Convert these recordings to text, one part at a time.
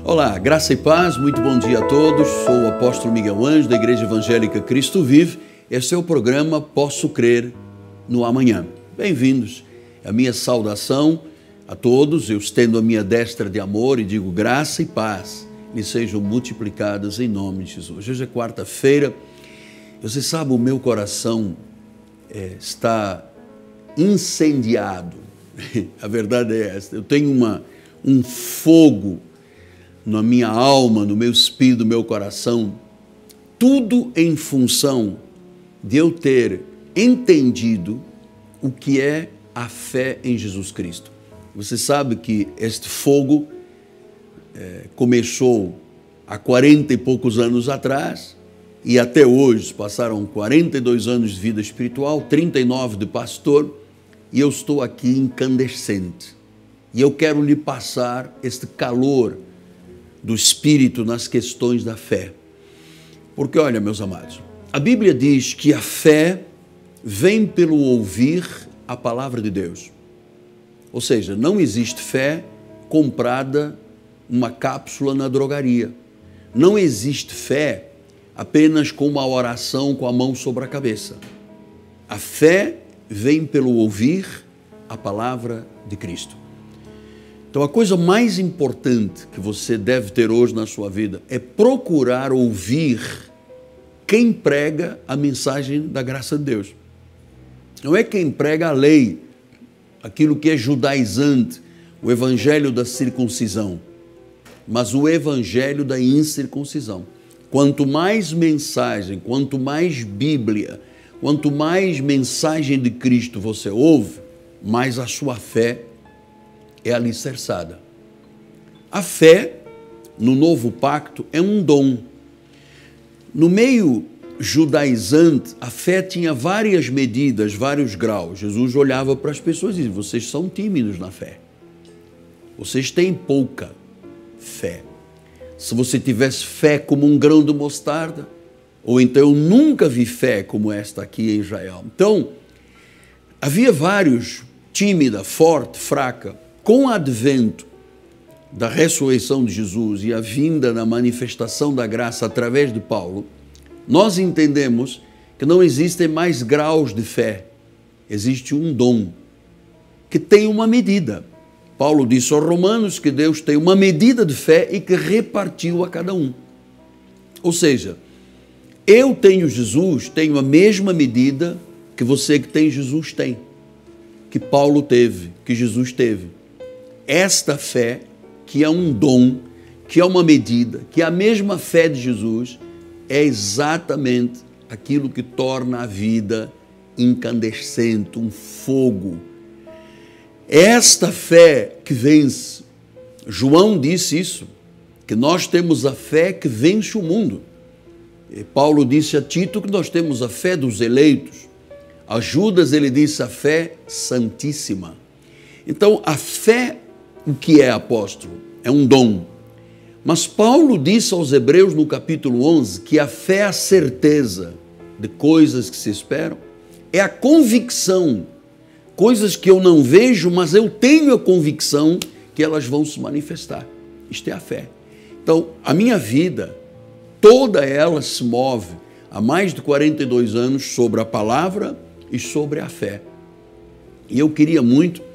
Olá, graça e paz, muito bom dia a todos. Sou o apóstolo Miguel Anjo, da Igreja Evangélica Cristo Vive. Este é o programa Posso Crer no Amanhã. Bem-vindos. É a minha saudação a todos. Eu estendo a minha destra de amor e digo graça e paz lhes sejam multiplicadas em nome de Jesus. Hoje é quarta-feira. Você sabe, o meu coração está incendiado. A verdade é esta. Eu tenho um fogo na minha alma, no meu espírito, no meu coração, tudo em função de eu ter entendido o que é a fé em Jesus Cristo. Você sabe que este fogo começou há 40 e poucos anos atrás e até hoje passaram 42 anos de vida espiritual, 39 de pastor, e eu estou aqui incandescente. E eu quero lhe passar este calor do Espírito nas questões da fé. Porque, olha, meus amados, a Bíblia diz que a fé vem pelo ouvir a palavra de Deus. Ou seja, não existe fé comprada numa cápsula na drogaria. Não existe fé apenas com uma oração com a mão sobre a cabeça. A fé vem pelo ouvir a palavra de Cristo. Então, a coisa mais importante que você deve ter hoje na sua vida é procurar ouvir quem prega a mensagem da graça de Deus. Não é quem prega a lei, aquilo que é judaizante, o evangelho da circuncisão, mas o evangelho da incircuncisão. Quanto mais mensagem, quanto mais Bíblia, quanto mais mensagem de Cristo você ouve, mais a sua fé é alicerçada. A fé, no novo pacto, é um dom. No meio judaizante, a fé tinha várias medidas, vários graus. Jesus olhava para as pessoas e dizia: vocês são tímidos na fé. Vocês têm pouca fé. Se você tivesse fé como um grão de mostarda, ou então eu nunca vi fé como esta aqui em Israel. Então, havia vários, tímida, forte, fraca. Com o advento da ressurreição de Jesus e a vinda da manifestação da graça através de Paulo, nós entendemos que não existem mais graus de fé. Existe um dom que tem uma medida. Paulo disse aos Romanos que Deus tem uma medida de fé e que repartiu a cada um. Ou seja, eu tenho Jesus, tenho a mesma medida que você que tem Jesus tem, que Paulo teve, que Jesus teve. Esta fé, que é um dom, que é uma medida, que é a mesma fé de Jesus, é exatamente aquilo que torna a vida incandescente, um fogo. Esta fé que vence. João disse isso, que nós temos a fé que vence o mundo. E Paulo disse a Tito que nós temos a fé dos eleitos. A Judas ele disse a fé santíssima. Então, a fé, o que é, apóstolo? É um dom. Mas Paulo disse aos Hebreus no capítulo 11 que a fé é a certeza de coisas que se esperam, é a convicção, coisas que eu não vejo, mas eu tenho a convicção que elas vão se manifestar. Isto é a fé. Então, a minha vida, toda ela se move há mais de 42 anos sobre a palavra e sobre a fé. E eu queria muito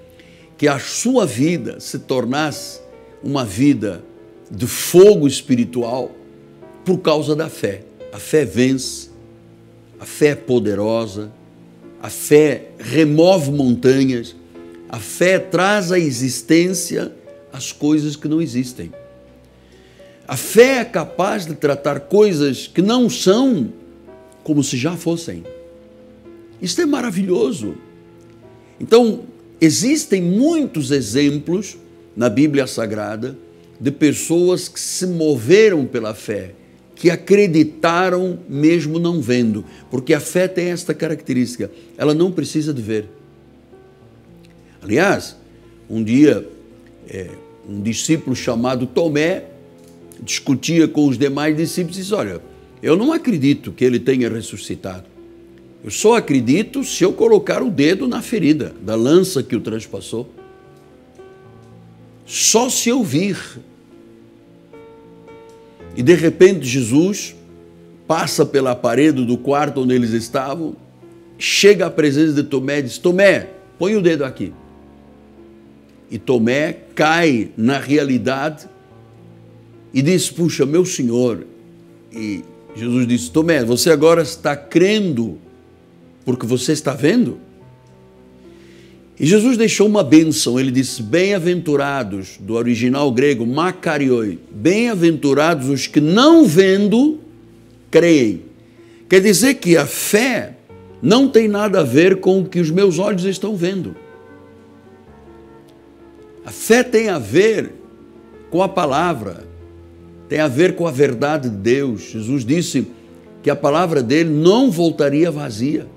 que a sua vida se tornasse uma vida de fogo espiritual por causa da fé. A fé vence, a fé é poderosa, a fé remove montanhas, a fé traz à existência as coisas que não existem. A fé é capaz de tratar coisas que não são como se já fossem. Isso é maravilhoso. Então, existem muitos exemplos na Bíblia Sagrada de pessoas que se moveram pela fé, que acreditaram mesmo não vendo, porque a fé tem esta característica, ela não precisa de ver. Aliás, um dia, um discípulo chamado Tomé discutia com os demais discípulos e disse: olha, eu não acredito que ele tenha ressuscitado. Eu só acredito se eu colocar o dedo na ferida da lança que o transpassou. Só se eu vir. E de repente Jesus passa pela parede do quarto onde eles estavam, chega à presença de Tomé e diz: Tomé, põe o dedo aqui. E Tomé cai na realidade e diz: puxa, meu Senhor. E Jesus disse: Tomé, você agora está crendo porque você está vendo? E Jesus deixou uma bênção, ele disse: bem-aventurados, do original grego, makarioi, bem-aventurados os que não vendo, creem. Quer dizer que a fé não tem nada a ver com o que os meus olhos estão vendo. A fé tem a ver com a palavra, tem a ver com a verdade de Deus. Jesus disse que a palavra dele não voltaria vazia,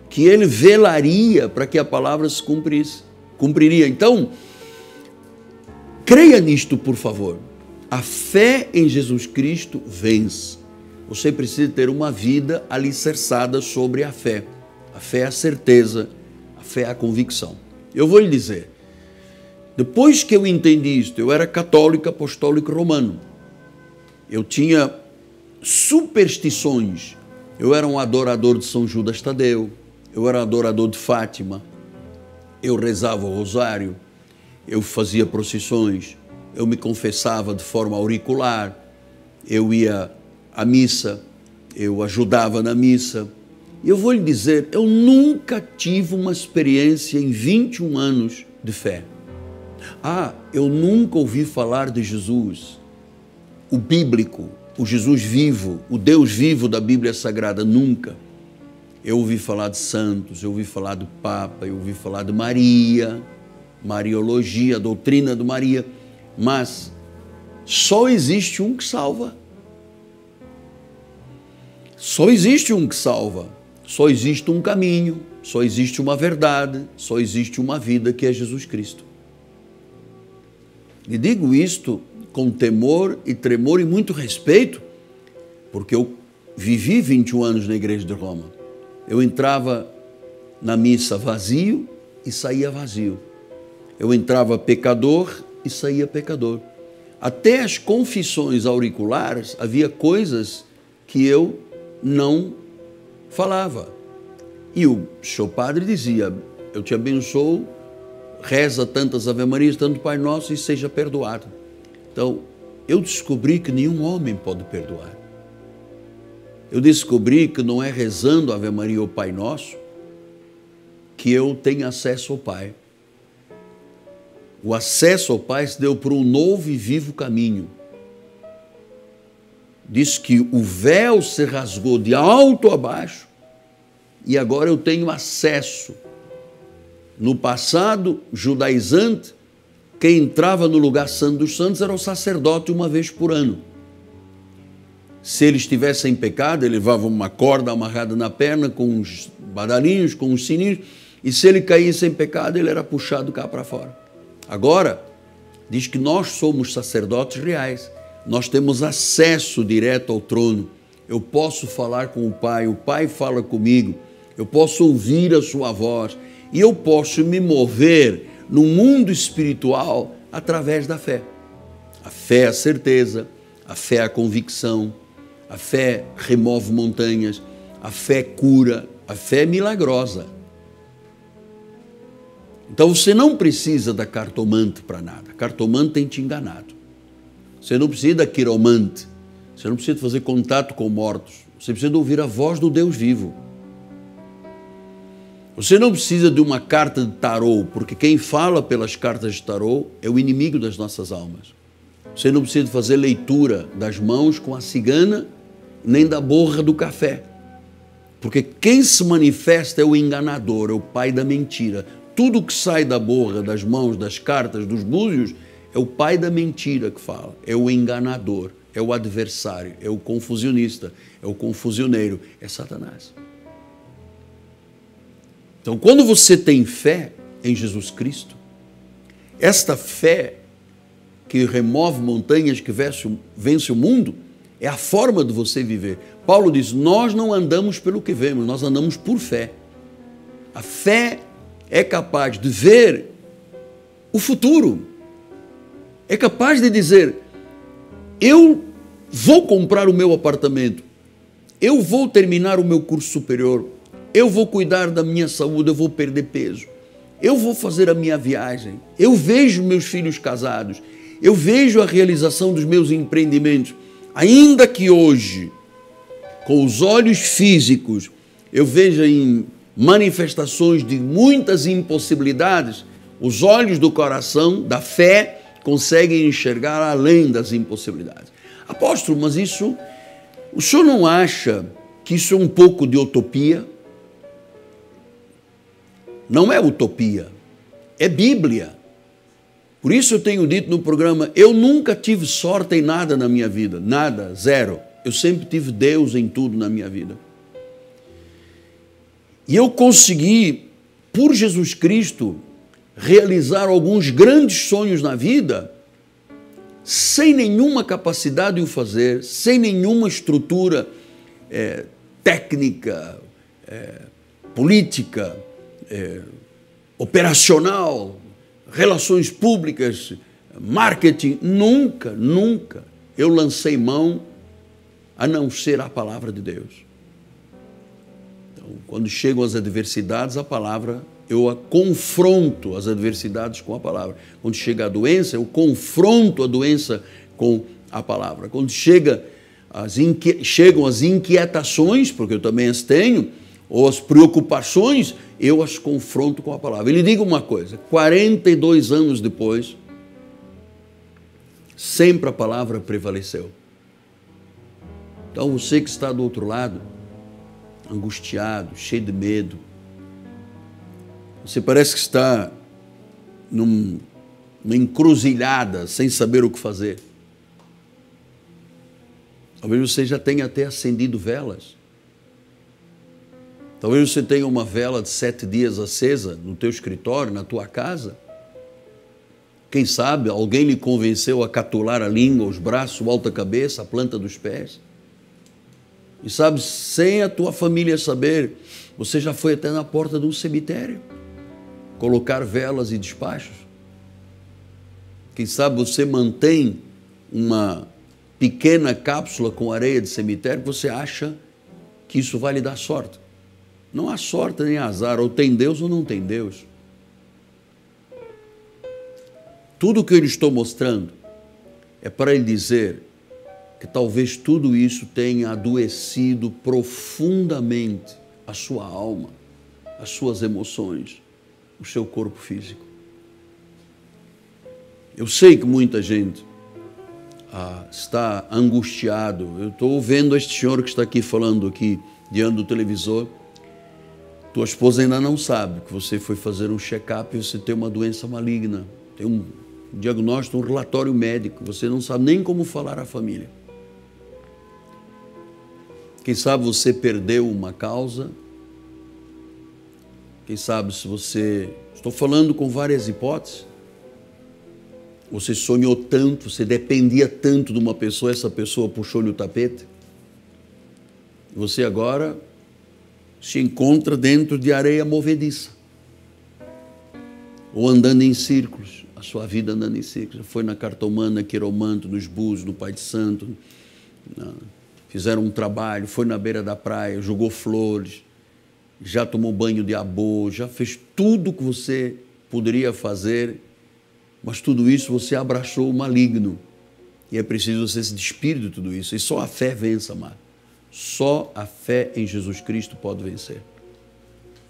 que ele velaria para que a palavra se cumpriria. Então, creia nisto, por favor. A fé em Jesus Cristo vence. Você precisa ter uma vida alicerçada sobre a fé. A fé é a certeza, a fé é a convicção. Eu vou lhe dizer, depois que eu entendi isto, eu era católico, apostólico romano. Eu tinha superstições. Eu era um adorador de São Judas Tadeu, eu era um adorador de Fátima, eu rezava o rosário, eu fazia procissões, eu me confessava de forma auricular, eu ia à missa, eu ajudava na missa. E eu vou lhe dizer, eu nunca tive uma experiência em 21 anos de fé. Eu nunca ouvi falar de Jesus, o bíblico, o Jesus vivo, o Deus vivo da Bíblia Sagrada, nunca. Eu ouvi falar de santos, eu ouvi falar do Papa, eu ouvi falar de Maria, Mariologia, a doutrina de Maria, mas só existe um que salva. Só existe um que salva, só existe um caminho, só existe uma verdade, só existe uma vida, que é Jesus Cristo. E digo isto com temor e tremor e muito respeito, porque eu vivi 21 anos na igreja de Roma. Eu entrava na missa vazio e saía vazio. Eu entrava pecador e saía pecador. Até as confissões auriculares, havia coisas que eu não falava. E o seu padre dizia: eu te abençoo, reza tantas Ave-Marias, tanto Pai Nosso, e seja perdoado. Então, eu descobri que nenhum homem pode perdoar. Eu descobri que não é rezando Ave Maria ou Pai Nosso que eu tenho acesso ao Pai. O acesso ao Pai se deu por um novo e vivo caminho. Diz que o véu se rasgou de alto a baixo e agora eu tenho acesso. No passado judaizante, quem entrava no lugar santo dos santos era o sacerdote uma vez por ano. Se ele estivesse em pecado, ele levava uma corda amarrada na perna com uns badalinhos, com uns sininhos, e se ele caísse em pecado, ele era puxado cá para fora. Agora, diz que nós somos sacerdotes reais, nós temos acesso direto ao trono. Eu posso falar com o Pai fala comigo, eu posso ouvir a sua voz e eu posso me mover no mundo espiritual através da fé. A fé é a certeza, a fé é a convicção, a fé remove montanhas, a fé cura, a fé é milagrosa. Então você não precisa da cartomante para nada. A cartomante tem te enganado. Você não precisa da quiromante. Você não precisa fazer contato com mortos. Você precisa ouvir a voz do Deus vivo. Você não precisa de uma carta de tarô, porque quem fala pelas cartas de tarô é o inimigo das nossas almas. Você não precisa fazer leitura das mãos com a cigana, nem da borra do café. Porque quem se manifesta é o enganador, é o pai da mentira. Tudo que sai da borra, das mãos, das cartas, dos búzios, é o pai da mentira que fala, é o enganador, é o adversário, é o confusionista, é o confusioneiro, é Satanás. Então, quando você tem fé em Jesus Cristo, esta fé que remove montanhas, que vence o mundo, é a forma de você viver. Paulo diz, nós não andamos pelo que vemos, nós andamos por fé. A fé é capaz de ver o futuro. É capaz de dizer, eu vou comprar o meu apartamento, eu vou terminar o meu curso superior, eu vou cuidar da minha saúde, eu vou perder peso, eu vou fazer a minha viagem, eu vejo meus filhos casados, eu vejo a realização dos meus empreendimentos, ainda que hoje, com os olhos físicos, eu veja em manifestações de muitas impossibilidades, os olhos do coração, da fé, conseguem enxergar além das impossibilidades. Apóstolo, mas isso, o senhor não acha que isso é um pouco de utopia? Não é utopia, é Bíblia. Por isso eu tenho dito no programa, eu nunca tive sorte em nada na minha vida, nada, zero. Eu sempre tive Deus em tudo na minha vida. E eu consegui, por Jesus Cristo, realizar alguns grandes sonhos na vida, sem nenhuma capacidade de o fazer, sem nenhuma estrutura técnica, política, operacional, relações públicas, marketing. Nunca eu lancei mão a não ser a palavra de Deus. Então, quando chegam as adversidades, a palavra, eu confronto as adversidades com a palavra. Quando chega a doença, eu confronto a doença com a palavra. Quando chegam as inquietações, porque eu também as tenho, ou as preocupações, eu as confronto com a palavra. E lhe digo uma coisa, 42 anos depois, sempre a palavra prevaleceu. Então você que está do outro lado, angustiado, cheio de medo, você parece que está numa encruzilhada, sem saber o que fazer. Talvez você já tenha até acendido velas. Talvez você tenha uma vela de 7 dias acesa no teu escritório, na tua casa. Quem sabe alguém lhe convenceu a catular a língua, os braços, o alto da cabeça, a planta dos pés. E sabe, sem a tua família saber, você já foi até na porta de um cemitério colocar velas e despachos. Quem sabe você mantém uma pequena cápsula com areia de cemitério, você acha que isso vai lhe dar sorte. Não há sorte nem azar, ou tem Deus ou não tem Deus. Tudo o que eu lhe estou mostrando é para lhe dizer que talvez tudo isso tenha adoecido profundamente a sua alma, as suas emoções, o seu corpo físico. Eu sei que muita gente está angustiado. Eu estou vendo este senhor que está aqui falando aqui diante do televisor. Tua esposa ainda não sabe que você foi fazer um check-up e você tem uma doença maligna. Tem um diagnóstico, um relatório médico. Você não sabe nem como falar à família. Quem sabe você perdeu uma causa. Quem sabe se você... Estou falando com várias hipóteses. Você sonhou tanto, você dependia tanto de uma pessoa, essa pessoa puxou-lhe o tapete. Você agora se encontra dentro de areia movediça. Ou andando em círculos, a sua vida andando em círculos. Foi na cartomana, quiromanto, nos búzios, no Pai de Santo. Fizeram um trabalho, foi na beira da praia, jogou flores, já tomou banho de abô, já fez tudo que você poderia fazer, mas tudo isso você abraçou o maligno. E é preciso você se despir de tudo isso. E só a fé vence, amado. Só a fé em Jesus Cristo pode vencer.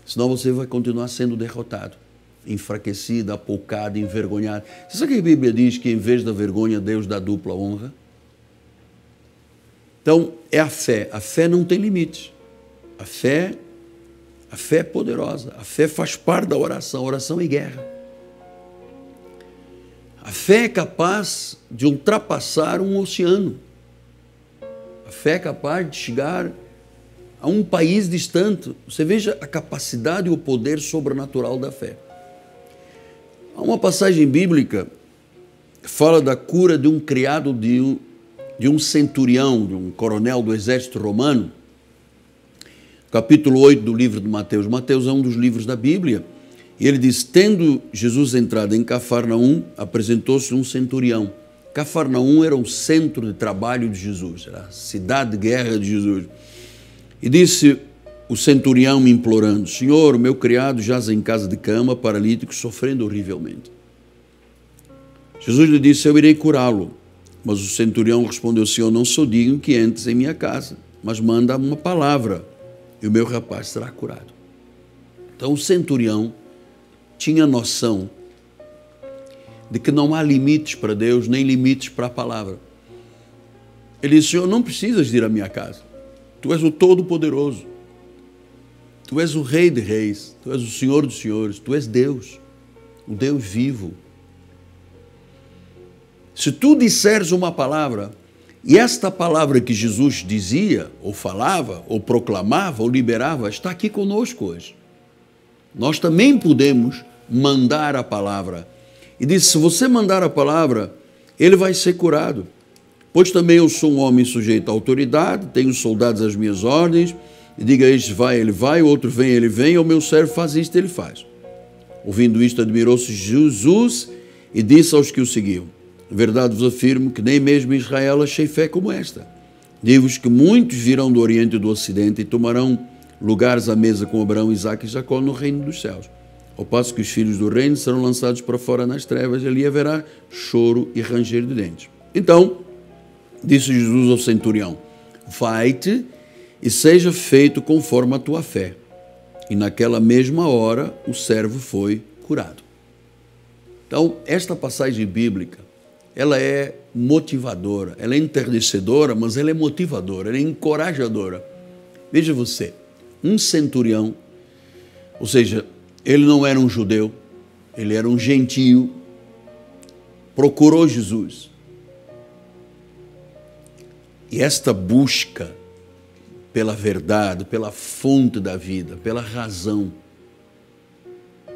Senão você vai continuar sendo derrotado, enfraquecido, apoucado, envergonhado. Você sabe que a Bíblia diz que em vez da vergonha, Deus dá dupla honra? Então, é a fé. A fé não tem limites. A fé é poderosa. A fé faz parte da oração. A oração é guerra. A fé é capaz de ultrapassar um oceano. A fé é capaz de chegar a um país distante. Você veja a capacidade e o poder sobrenatural da fé. Há uma passagem bíblica que fala da cura de um criado de um centurião, de um coronel do exército romano. Capítulo 8 do livro de Mateus. Mateus é um dos livros da Bíblia. E ele diz, tendo Jesus entrado em Cafarnaum, apresentou-se um centurião, Cafarnaum era um centro de trabalho de Jesus, era a cidade de guerra de Jesus. E disse o centurião me implorando: Senhor, o meu criado jaz em casa de cama, paralítico, sofrendo horrivelmente. Jesus lhe disse: eu irei curá-lo. Mas o centurião respondeu: Senhor, não sou digno que entres em minha casa, mas manda uma palavra e o meu rapaz será curado. Então o centurião tinha noção de que não há limites para Deus, nem limites para a palavra. Ele disse: Senhor, não precisas de ir à minha casa. Tu és o Todo-Poderoso. Tu és o Rei de Reis. Tu és o Senhor dos Senhores. Tu és Deus, o Deus vivo. Se tu disseres uma palavra, e esta palavra que Jesus dizia, ou falava, ou proclamava, ou liberava, está aqui conosco hoje. Nós também podemos mandar a palavra. E disse: se você mandar a palavra, ele vai ser curado. Pois também eu sou um homem sujeito à autoridade, tenho soldados às minhas ordens, e diga a este: vai, ele vai, o outro vem, ele vem, o meu servo faz isto, ele faz. Ouvindo isto, admirou-se Jesus e disse aos que o seguiam: em verdade vos afirmo que nem mesmo em Israel achei fé como esta. Digo-vos que muitos virão do Oriente e do Ocidente e tomarão lugares à mesa com Abraão, Isaque e Jacó no reino dos céus. Ao passo que os filhos do reino serão lançados para fora nas trevas, e ali haverá choro e ranger de dentes. Então, disse Jesus ao centurião: vai-te e seja feito conforme a tua fé. E naquela mesma hora o servo foi curado. Então, esta passagem bíblica, ela é motivadora, ela é enternecedora, mas ela é motivadora, ela é encorajadora. Veja você, um centurião, ou seja, ele não era um judeu, ele era um gentio, procurou Jesus. E esta busca pela verdade, pela fonte da vida, pela razão,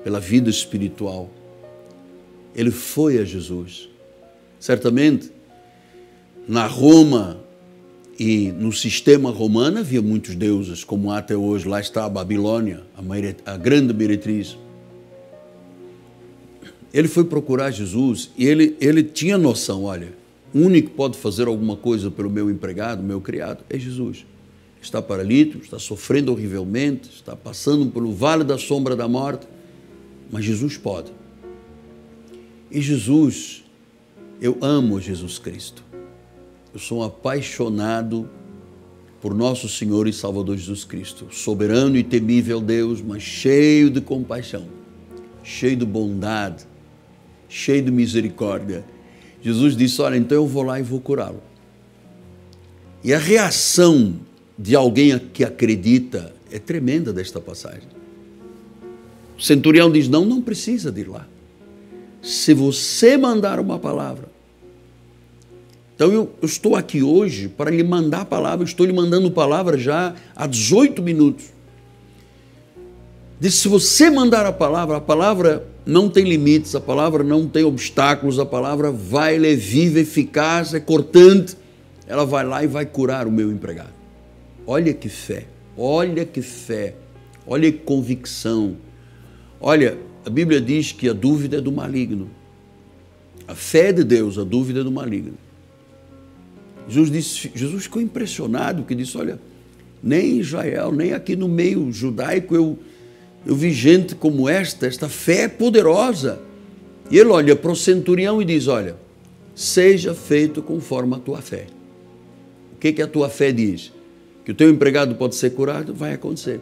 pela vida espiritual, ele foi a Jesus. Certamente, na Roma e no sistema romano havia muitos deuses, como há até hoje. Lá está a Babilônia, a grande meretriz. Ele foi procurar Jesus e ele tinha noção: olha, o único que pode fazer alguma coisa pelo meu empregado, meu criado, é Jesus. Está paralítico, está sofrendo horrivelmente, está passando pelo vale da sombra da morte, mas Jesus pode. E Jesus, eu amo Jesus Cristo. Eu sou apaixonado por nosso Senhor e Salvador Jesus Cristo, soberano e temível Deus, mas cheio de compaixão, cheio de bondade, cheio de misericórdia. Jesus disse: olha, então eu vou lá e vou curá-lo. E a reação de alguém que acredita é tremenda desta passagem. O centurião diz: não precisa de ir lá. Se você mandar uma palavra. Então eu estou aqui hoje para lhe mandar a palavra, estou lhe mandando palavra já há 18 minutos. Diz: se você mandar a palavra não tem limites, a palavra não tem obstáculos, a palavra vai, ela é viva, eficaz, é cortante, ela vai lá e vai curar o meu empregado. Olha que fé, olha que fé, olha que convicção. Olha, a Bíblia diz que a dúvida é do maligno. A fé é de Deus, a dúvida é do maligno. Jesus ficou impressionado, porque disse: olha, nem em Israel, nem aqui no meio judaico eu vi gente como esta fé é poderosa. E ele olha para o centurião e diz: olha, seja feito conforme a tua fé. O que a tua fé diz? Que o teu empregado pode ser curado? Vai acontecer.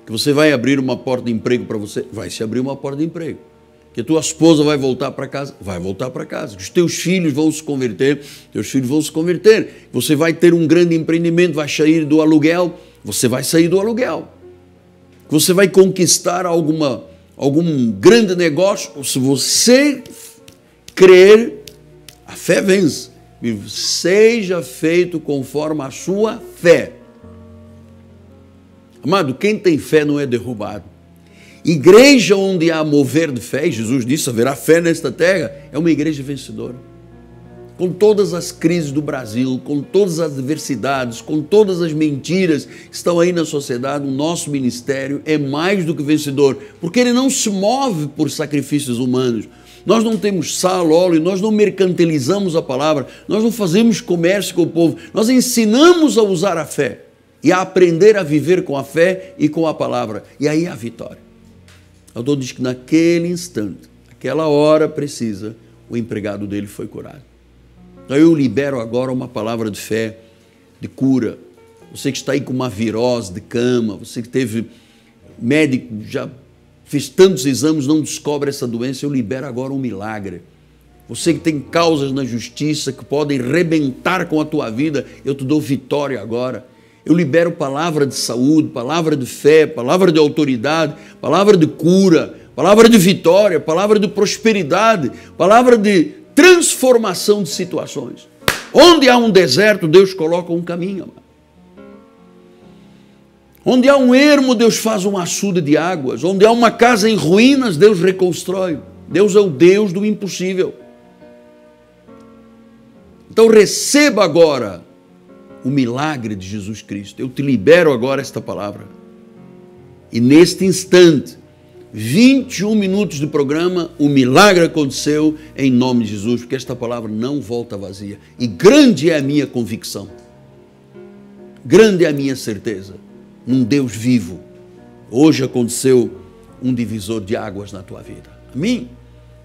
Que você vai abrir uma porta de emprego para você? Vai se abrir uma porta de emprego. Que a tua esposa vai voltar para casa? Vai voltar para casa. Que os teus filhos vão se converter? Teus filhos vão se converter. Você vai ter um grande empreendimento, vai sair do aluguel? Você vai sair do aluguel. Que você vai conquistar algum grande negócio? Se você crer, a fé vence. Seja feito conforme a sua fé. Amado, quem tem fé não é derrubado. Igreja onde há mover de fé, Jesus disse: haverá fé nesta terra, é uma igreja vencedora. Com todas as crises do Brasil, com todas as adversidades, com todas as mentiras que estão aí na sociedade, o nosso ministério é mais do que vencedor, porque ele não se move por sacrifícios humanos, nós não temos sal, óleo, nós não mercantilizamos a palavra, nós não fazemos comércio com o povo, nós ensinamos a usar a fé e a aprender a viver com a fé e com a palavra. E aí a vitória. O autor diz que naquele instante, aquela hora precisa, o empregado dele foi curado. Então eu libero agora uma palavra de fé, de cura. Você que está aí com uma virose de cama, você que teve médico, já fez tantos exames, não descobre essa doença, eu libero agora um milagre. Você que tem causas na justiça que podem rebentar com a tua vida, eu te dou vitória agora. Eu libero palavra de saúde, palavra de fé, palavra de autoridade, palavra de cura, palavra de vitória, palavra de prosperidade, palavra de transformação de situações. Onde há um deserto, Deus coloca um caminho, amado. Onde há um ermo, Deus faz um açude de águas. Onde há uma casa em ruínas, Deus reconstrói. Deus é o Deus do impossível. Então receba agora o milagre de Jesus Cristo. Eu te libero agora esta palavra. E neste instante, 21 minutos de programa, o milagre aconteceu em nome de Jesus, porque esta palavra não volta vazia. E grande é a minha convicção. Grande é a minha certeza. Num Deus vivo. Hoje aconteceu um divisor de águas na tua vida. Amém?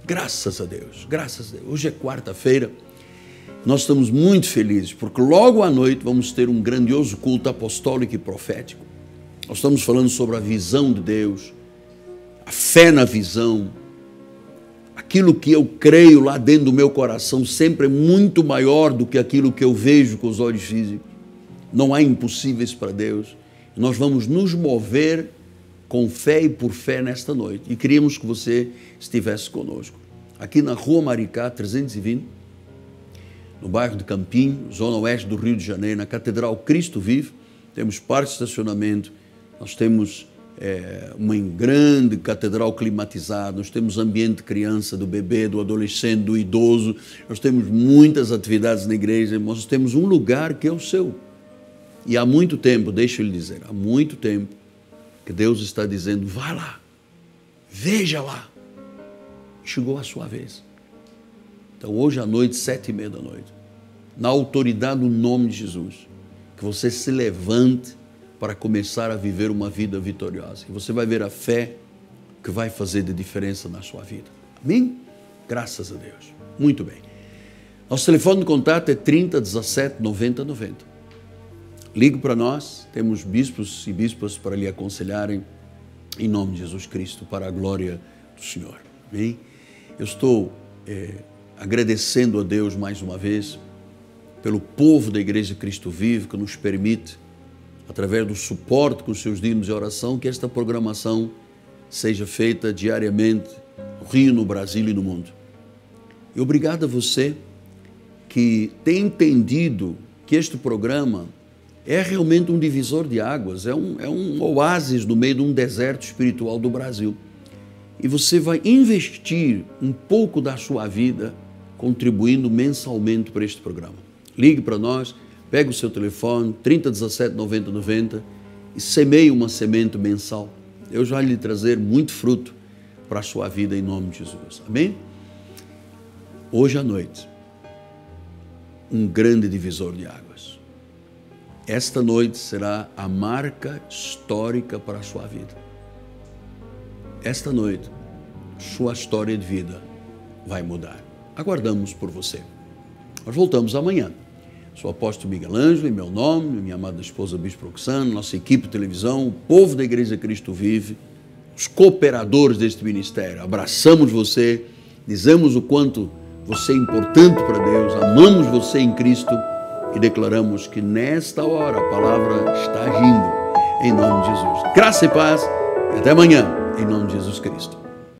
Graças a Deus. Graças a Deus. Hoje é quarta-feira. Nós estamos muito felizes, porque logo à noite vamos ter um grandioso culto apostólico e profético. Nós estamos falando sobre a visão de Deus, a fé na visão. Aquilo que eu creio lá dentro do meu coração sempre é muito maior do que aquilo que eu vejo com os olhos físicos. Não há impossíveis para Deus. Nós vamos nos mover com fé e por fé nesta noite. E queríamos que você estivesse conosco. Aqui na Rua Maricá, 320, no bairro de Campinho, zona oeste do Rio de Janeiro, na Catedral Cristo Vive, temos parte de estacionamento, nós temos uma grande catedral climatizada, nós temos ambiente de criança, do bebê, do adolescente, do idoso, nós temos muitas atividades na igreja, nós temos um lugar que é o seu. E há muito tempo, deixa eu lhe dizer, há muito tempo que Deus está dizendo, vá lá, veja lá. Chegou a sua vez. Então hoje à noite, 7h30 da noite, na autoridade do nome de Jesus, que você se levante para começar a viver uma vida vitoriosa. E você vai ver a fé que vai fazer de diferença na sua vida. Amém? Graças a Deus. Muito bem. Nosso telefone de contato é 30 17 90 90. Ligue para nós, temos bispos e bispas para lhe aconselharem em nome de Jesus Cristo, para a glória do Senhor. Amém? Eu estou agradecendo a Deus mais uma vez pelo povo da Igreja Cristo Vive que nos permite, através do suporte com os seus dízimos de oração, que esta programação seja feita diariamente no Rio, no Brasil e no mundo. E obrigado a você que tem entendido que este programa é realmente um divisor de águas, é um oásis no meio de um deserto espiritual do Brasil. E você vai investir um pouco da sua vida contribuindo mensalmente para este programa. Ligue para nós, pegue o seu telefone, 30 17 90 90 e semeie uma semente mensal. Eu já lhe trazer muito fruto para a sua vida em nome de Jesus. Amém? Hoje à noite, um grande divisor de águas. Esta noite será a marca histórica para a sua vida. Esta noite, sua história de vida vai mudar. Aguardamos por você. Nós voltamos amanhã. Sou o apóstolo Miguel Ângelo, em meu nome, minha amada esposa Bispo Roxana, nossa equipe de televisão, o povo da Igreja Cristo Vive, os cooperadores deste ministério. Abraçamos você, dizemos o quanto você é importante para Deus, amamos você em Cristo e declaramos que nesta hora a palavra está agindo em nome de Jesus. Graça e paz e até amanhã, em nome de Jesus Cristo.